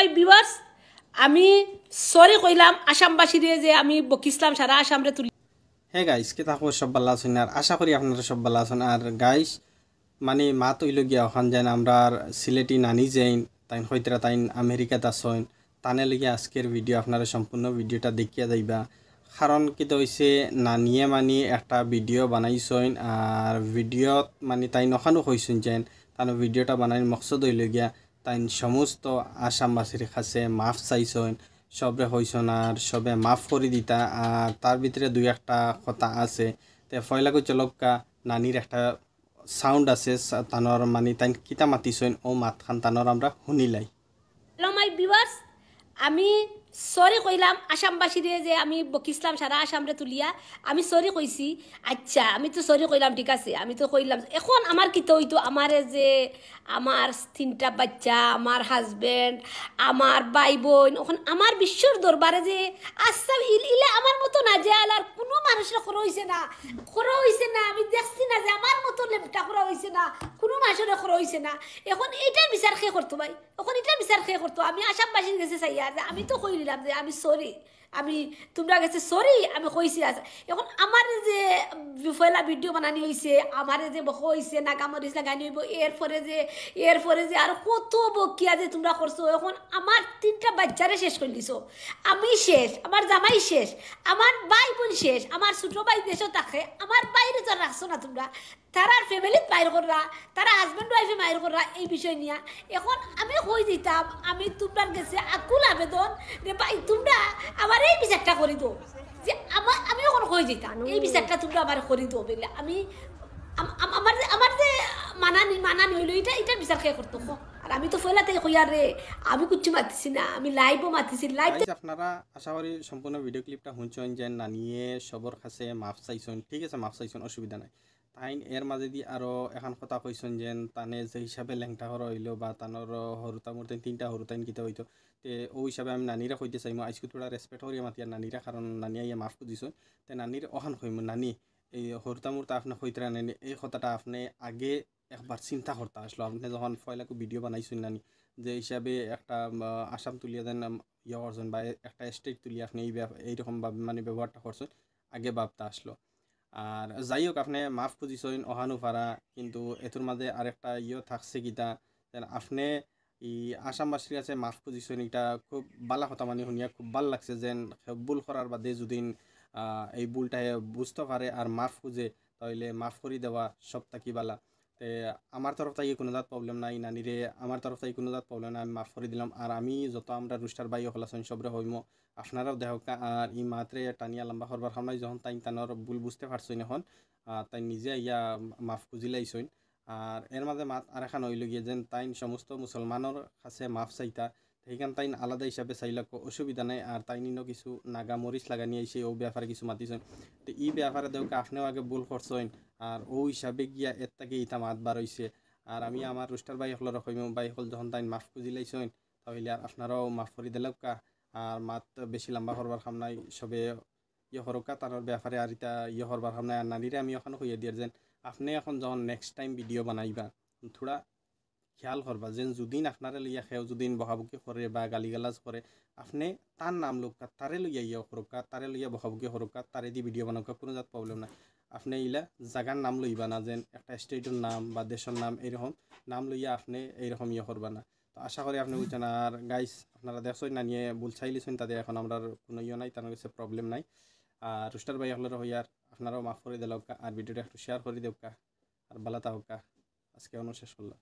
মাই viewers, আমি sorry কইলাম আসামবাসীরে যে আমি বকিসলাম সারা আসামরে তুলি। হ্যাঁ গাইস, কে থাকো সব ভালো আছেন আর আশা করি আপনারা সব ভালো আছেন। আর গাইস মানে মা তৈল গিয়া ওখান যাই আমরা সিলেটি নানি যাইন তাই হইতরা তাই আমেরিকাতে আসইন তানে লইয়া আজকের ভিডিও আপনারা সম্পূর্ণ ভিডিওটা দেখিয়া যাইবা। কারণ কিতা হইছে নানিয়ে মানে একটা ভিডিও বানাইছইন আর ভিডিওত মানে তাই নখানো হইছইন যেন তার ভিডিওটা বানাই মকসদ হইল গিয়া তাই সমস্ত আসামবাসীর কাছে মাফ চাইছইন, সবরে হইছন আর সবে মাফ করে দিতা। আর তার ভিতরে দুই একটা কথা আছে তে ফয়লা কই চলক্কা নানির একটা সাউন্ড আছে তানোর মানে তাই কিতা মাতিছইন ও মাত খান তানোর আমরা শুনিলাই। হ্যালো মাই ভিউয়ার্স, আমি সরি কইলাম আসামবাসীরে যে আমি বকিসলাম সারা আসামরে তুলিয়া। আমি সরি কইছি। আচ্ছা, আমি তো সরি কইলাম, ঠিক আছে, আমি তো কইলাম। এখন আমার কি তো হইতো, আমারে যে আমার তিনটা বাচ্চা, আমার হাজবেন্ড, আমার ভাই বোন, এখন আমার বিশ্বর দরবারে যে আচ্ছা ইলে আমার মতো না যে আর কোনো মানুষের খরচ হইছে না, খরচ হইছে না। আমি দেখছি না যে আমার মতো লেপটা খরচ হইছে না, কোনো মানুষের খরচ হইছে না। এখন এইটার বিচার খেয়ে করতো ভাই, এখন এটার বিচার খেয়ে করতো। আমি আসামবাসীর কাছে চাইয়া যে আমি তো কই নিলাম যে আমি সরি, আমি তোমরা গেছে সরি আমি কইছি। আছে এখন আমার যে পয়লা ভিডিও বানানি হয়েছে, আমার যে বক হয়েছে নাগামরিস লাগানি হইব, এরপরে যে আর কত বকিয়া যে তোমরা করছো। এখন আমার তিনটা বাচ্চারে শেষ করে দিছো, আমি শেষ, আমার জামাই শেষ, আমার ভাই বোন শেষ, আমার ছোট ভাই দেশও থাকে, আমার বাইরে তো রাখছো না তোমরা, তারার ফ্যামিলিত বাইর কররা, তারা হাজব্যান্ড ওয়াইফে বাইর কররা এই বিষয় নিয়ে। এখন আমি কই দিতাম, আমি তোমরা গেছে আকুল আবেদন রে ভাই, তোমরা আমার এই বিচারটা করে দো, যে আমি এখন কই দিতাম এই বিচারটা তোমরা আমার করে দো বলে। আমি আমার যে মানানি হইলো এটার বিচার খেয়ে করতো। আর আমি তো ফেলাতে কইয়ার রে, আমি কুচ্ছু মাতিছি না, আমি লাইভও মাতিছি লাইভ। আপনারা আশা করি সম্পূর্ণ ভিডিও ক্লিপটা শুনছেন যে নানিয়ে সবর কাছে মাফ চাইছেন, ঠিক আছে, মাফ চাইছেন, অসুবিধা নাই। তাই এর মাঝে দিয়ে আরও এখন কথা কইছেন যে তানে যে হিসাবে লেংটা হর হইলো বা তানোর হরুতা মূর্তি তিনটা হরুতাইন কিতা হইতো তে ও হিসাবে আমি নানিরা কইতে চাইমো আজকে তোরা রেসপেক্ট করিয়া মাতিয়ার নানিরা, কারণ নানিয়া ইয়ে মাফ দিছুন। তে নানির অহান কইম নানি এই হরুতা মূর্তা আপনি কইতরা নানি এই কথাটা আপনি আগে একবার চিন্তা করতে আসলো আপনি যখন ফয়লাকু ভিডিও বানাইছেন নানি, যে হিসাবে একটা আসাম তুলিয়া দেন ইয়ে করছেন বা একটা স্টেট তুলিয়া আপনি এইরকম মানে ব্যবহারটা করছেন, আগে ভাবতে আসলো। আর যাই হোক আপনি মাফ খুঁজিছেন অহানু পারা, কিন্তু এটোর মাঝে আরেকটা ইয়ে থাকছে কিতা আপনি এই আসামবাসীর কাছে মাফ খুঁজিছেন, এটা খুব ভালো কথা, মানে শুনিয়া খুব ভাল লাগছে। যেন ভুল করার বাদে যদি এই ভুলটা বুঝতে পারে আর মাফ খুঁজে, তাহলে মাফ করে দেওয়া সব থাকি বালা। তে আমার তরফ থেকে কোনো জাত প্রবলেম নাই নানিরে, আমার তরফ থেকে কোনো জাত প্রবলেম নাই, আমি মাফ করে দিলাম। আর আমি যত আমরা রুস্টার বাই হল আছেন সবরে হইমো, আপনারাও দেখ। আর ই মাত্রে টানিয়া লম্বা করবার সামনে যখন তাই তানোর ভুল বুঝতে পারছইন এখন তাই নিজে ইয়া মাফ খুঁজিলাইছইন। আর এর মাঝে মাত আর এখন হইল গিয়ে যেন তাই সমস্ত মুসলমানের কাছে মাফ চাইতা, সেইখান তাই আলাদা হিসাবে চাইলে অসুবিধা নাই। আর তাই নিনো কিছু নাগা মরিচ লাগানি আইসে ও ব্যাপারে কিছু মাতিছেন, তো ই ব্যাপারে দেখ আপনিও আগে ভুল করছইন আর ও হিসাবে গিয়া এর থেকে ইতা মাত বার হইছে। আর আমি আমার রুস্টার বাই হল রকম বাই হল যখন তাই মাফ খুঁজিলাইছইন, তাহলে আর আপনারাও মাফ করে দিলেও কা। আর মাত বেশি লম্বা করবার কাম নাই, সবে ইয়ে হরকা তার ব্যাপারে আর ইতা ইয়ে করবার কাম নাই। আর নানিরে আমি এখন কইয়া দিয়ার যেন আপনি এখন যখন নেক্সট টাইম ভিডিও বানাইবা থোড়া খেয়াল করবা যেন যদিন আপনারে লইয়া খেও যদিন বকাবকি করে বা গালিগালাজ করে, আপনি তার নাম লোকা তারে লইয়া ইয়ে করুকা, তারে লইয়া বকাবকি করুকা, তারে দি ভিডিও বানাকা, কোনো জাত প্রবলেম নাই। আপনি ইলা জাগার নাম লইবা না, যেন একটা স্টেটের নাম বা দেশের নাম এরকম নাম লইয়া আপনি এইরকম ইয়ে করবা না। তো আশা করি আপনি বুঝছেন। আর গাইস আপনারা দেখছেন না নিয়ে ভুল চাইলেছেন, তাদের এখন আমরা কোনো ইয়ে নাই, তার কাছে প্রবলেম নাই। আর রুস্টার ভাই হলের হইয়ার আপনারাও মাফ করে দিলাম আর ভিডিওটা একটু শেয়ার করে দেবকা আর ভালো থাকুকা। আজকে অনু শেষ করলাম।